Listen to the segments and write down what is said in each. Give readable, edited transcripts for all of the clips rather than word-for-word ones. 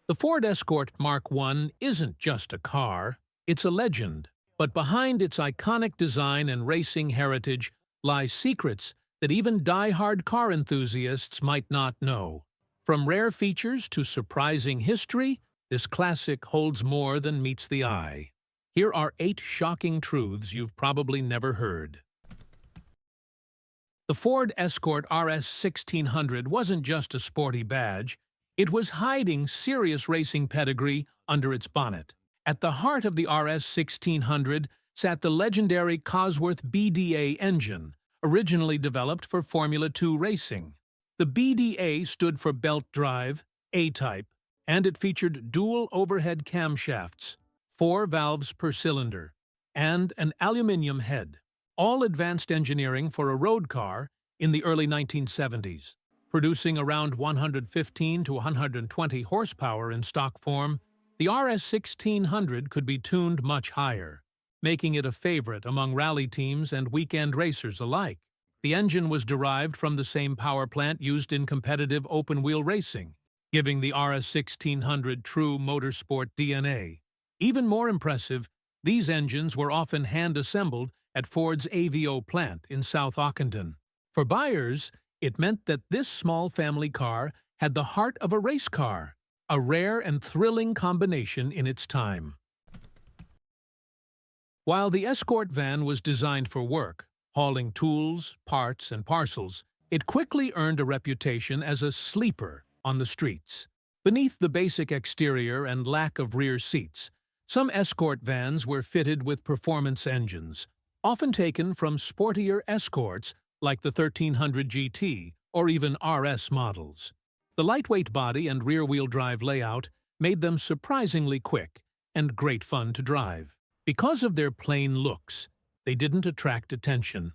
The Ford Escort Mk1 isn't just a car, it's a legend. But behind its iconic design and racing heritage lie secrets that even die-hard car enthusiasts might not know. From rare features to surprising history, this classic holds more than meets the eye. Here are 8 shocking truths you've probably never heard. The Ford Escort RS 1600 wasn't just a sporty badge, it was hiding serious racing pedigree under its bonnet. At the heart of the RS 1600 sat the legendary Cosworth BDA engine, originally developed for Formula 2 racing. The BDA stood for belt drive, A-type, and it featured dual overhead camshafts, 4 valves per cylinder, and an aluminium head. All advanced engineering for a road car in the early 1970s. Producing around 115 to 120 horsepower in stock form, the RS 1600 could be tuned much higher, making it a favorite among rally teams and weekend racers alike. The engine was derived from the same power plant used in competitive open-wheel racing, giving the RS 1600 true motorsport DNA. Even more impressive, these engines were often hand-assembled at Ford's AVO plant in South Ockendon. For buyers, it meant that this small family car had the heart of a race car, a rare and thrilling combination in its time. While the Escort van was designed for work, hauling tools, parts, and parcels, it quickly earned a reputation as a sleeper on the streets. Beneath the basic exterior and lack of rear seats, some Escort vans were fitted with performance engines, often taken from sportier Escorts like the 1300 GT or even RS models. The lightweight body and rear-wheel drive layout made them surprisingly quick and great fun to drive. Because of their plain looks, they didn't attract attention,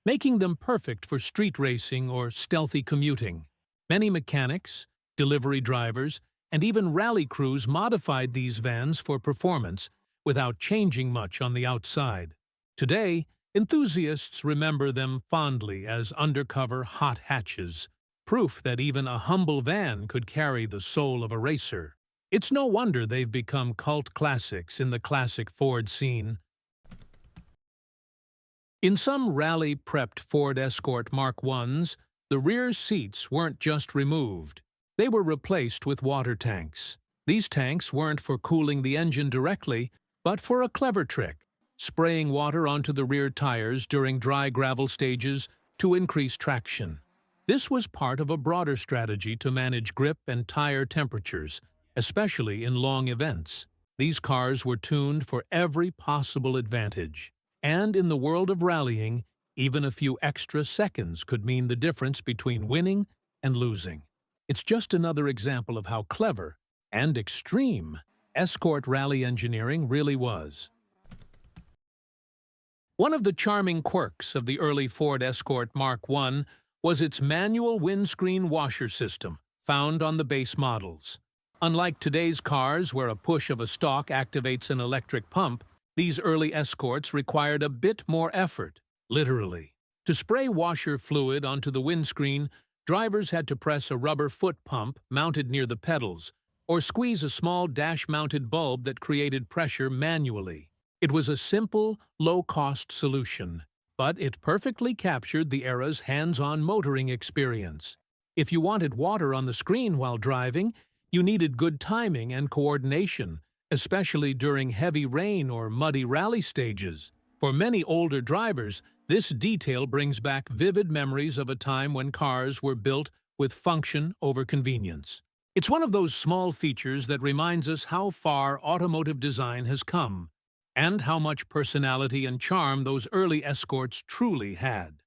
making them perfect for street racing or stealthy commuting. Many mechanics, delivery drivers, and even rally crews modified these vans for performance without changing much on the outside. Today, enthusiasts remember them fondly as undercover hot hatches, proof that even a humble van could carry the soul of a racer. It's no wonder they've become cult classics in the classic Ford scene. In some rally-prepped Ford Escort Mk1s, the rear seats weren't just removed. They were replaced with water tanks. These tanks weren't for cooling the engine directly, but for a clever trick, spraying water onto the rear tires during dry gravel stages to increase traction. This was part of a broader strategy to manage grip and tire temperatures, especially in long events. These cars were tuned for every possible advantage. And in the world of rallying, even a few extra seconds could mean the difference between winning and losing. It's just another example of how clever and extreme Escort rally engineering really was. One of the charming quirks of the early Ford Escort Mk1 was its manual windscreen washer system, found on the base models. Unlike today's cars where a push of a stalk activates an electric pump, these early Escorts required a bit more effort, literally. To spray washer fluid onto the windscreen, drivers had to press a rubber foot pump mounted near the pedals, or squeeze a small dash-mounted bulb that created pressure manually. It was a simple, low-cost solution, but it perfectly captured the era's hands-on motoring experience. If you wanted water on the screen while driving, you needed good timing and coordination, especially during heavy rain or muddy rally stages. For many older drivers, this detail brings back vivid memories of a time when cars were built with function over convenience. It's one of those small features that reminds us how far automotive design has come, and how much personality and charm those early Escorts truly had.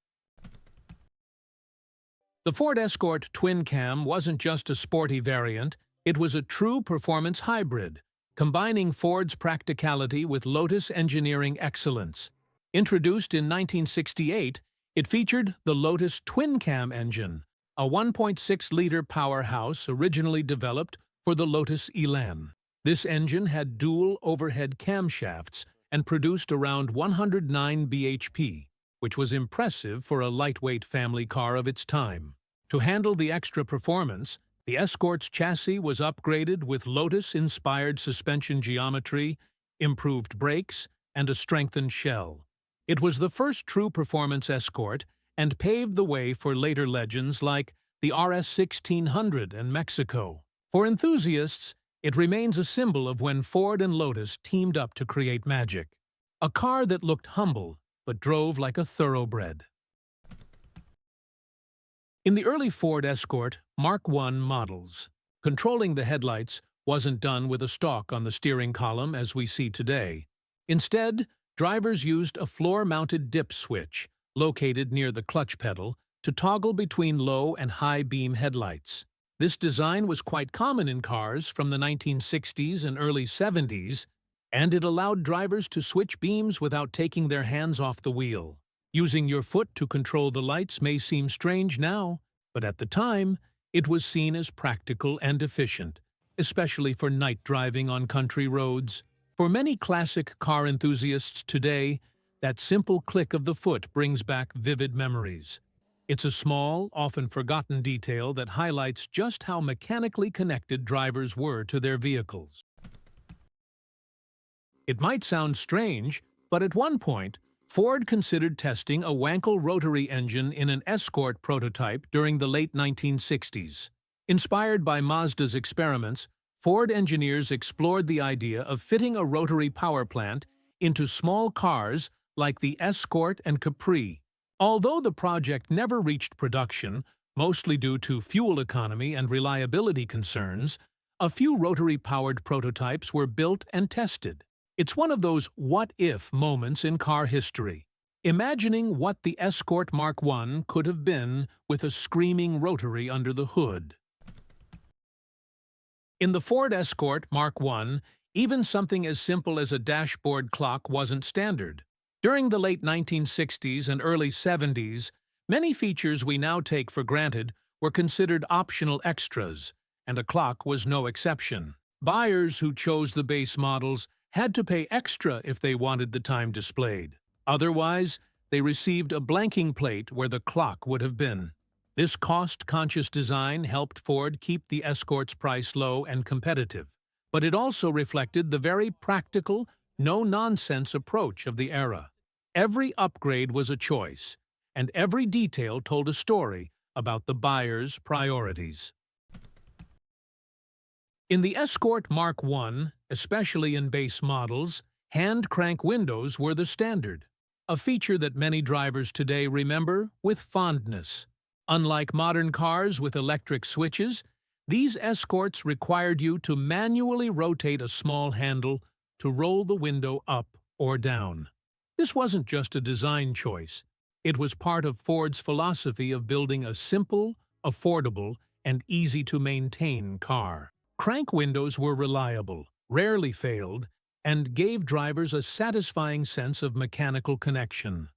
The Ford Escort Twincam wasn't just a sporty variant, it was a true performance hybrid, combining Ford's practicality with Lotus engineering excellence. Introduced in 1968, it featured the Lotus Twincam engine, a 1.6-liter powerhouse originally developed for the Lotus Elan. This engine had dual overhead camshafts and produced around 109 bhp, which was impressive for a lightweight family car of its time. To handle the extra performance, The Escort's chassis was upgraded with Lotus-inspired suspension geometry, improved brakes, and a strengthened shell. It was the first true performance Escort and paved the way for later legends like the RS 1600 and Mexico. For enthusiasts, it remains a symbol of when Ford and Lotus teamed up to create magic. A car that looked humble but drove like a thoroughbred. In the early Ford Escort Mk1 models, controlling the headlights wasn't done with a stalk on the steering column as we see today. Instead, drivers used a floor-mounted dip switch, located near the clutch pedal, to toggle between low and high beam headlights. This design was quite common in cars from the 1960s and early 70s, and it allowed drivers to switch beams without taking their hands off the wheel. Using your foot to control the lights may seem strange now, but at the time, it was seen as practical and efficient, especially for night driving on country roads. For many classic car enthusiasts today, that simple click of the foot brings back vivid memories. It's a small, often forgotten detail that highlights just how mechanically connected drivers were to their vehicles. It might sound strange, but at one point, Ford considered testing a Wankel rotary engine in an Escort prototype during the late 1960s. Inspired by Mazda's experiments, Ford engineers explored the idea of fitting a rotary power plant into small cars like the Escort and Capri. Although the project never reached production, mostly due to fuel economy and reliability concerns, a few rotary-powered prototypes were built and tested. It's one of those what-if moments in car history, imagining what the Escort Mk1 could have been with a screaming rotary under the hood. In the Ford Escort Mk1, even something as simple as a dashboard clock wasn't standard. During the late 1960s and early 70s, many features we now take for granted were considered optional extras, and a clock was no exception. Buyers who chose the base models had to pay extra if they wanted the time displayed. Otherwise, they received a blanking plate where the clock would have been. This cost-conscious design helped Ford keep the Escort's price low and competitive, but it also reflected the very practical, no-nonsense approach of the era. Every upgrade was a choice, and every detail told a story about the buyer's priorities. In the Escort Mk1, especially in base models, hand crank windows were the standard, a feature that many drivers today remember with fondness. Unlike modern cars with electric switches, these Escorts required you to manually rotate a small handle to roll the window up or down. This wasn't just a design choice. It was part of Ford's philosophy of building a simple, affordable, and easy-to-maintain car. Crank windows were reliable, rarely failed, and gave drivers a satisfying sense of mechanical connection.